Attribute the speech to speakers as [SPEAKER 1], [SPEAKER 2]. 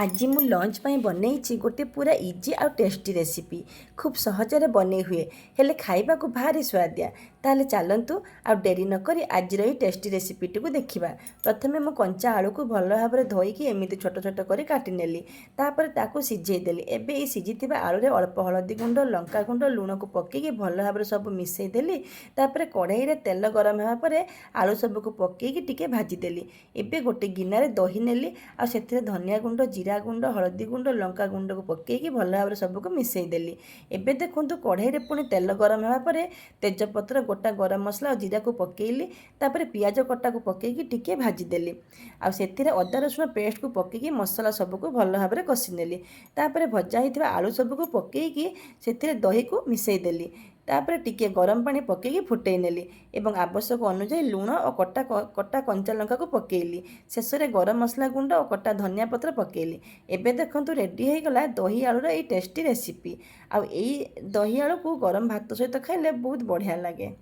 [SPEAKER 1] आज मु लंच पाई बनई गोटे पूरा इजी आउ टेस्टी रेसिपी खूब सहजरे बनई हुए हेले खाइबा को भारी स्वादिया। ताले चलतु आ डेरी नक आज टेस्टी रेसिपी टी देखा। प्रथमे मु कंचा आलू को भल भाव में धोईकी एमती छोट छोट कर काटिनेली तापर सिझेदेली। एबे ये सिझी आलू अल्प हलदी गुंड लंका गुंड लुण को पकईकी भल भाव में सब मिसईदेली। तापर कढ़ाई रे तेल गरम होगापर आलू सबको पकईकी टिके भाजीदेली। एबे गोटे गिनारे दही नेली आ सेथिरे धनिया गुंड जीरा गुंड हलदी गुंड लंका गुंड को पकईकी भल भाव में सबको मिसईदेली। एबे देखुंतु कढ़ाई रे पुणी तेल गरम होगापर तेजपत्र गोटा गरम मसला और जीरा को पकईली। तापर पियाज कटा को पकईकी टिके भाजीदेली। आ सेथिरे अदा रसुण पेस्ट को पकईकी मसला सबको भल भाव में कषिनेली। तापर भजा होइथिबा आलू सबको पकईकी सेथिरे दही को मिसईदेली। तापर टिके गरम पानी पकईकी फुटई नेली एवं आवश्यक अनुसार लुण और कटा कंचा लंका को पकईली। शेष में गरम मसला गुंड और कटा धनिया पत्र पकईली। एबे देखंतु रेडी हो गला दही आलूर ये टेस्टी रेसिपी। आ दही आलू को गरम भात सहित खाइले बहुत बढ़िया लगे।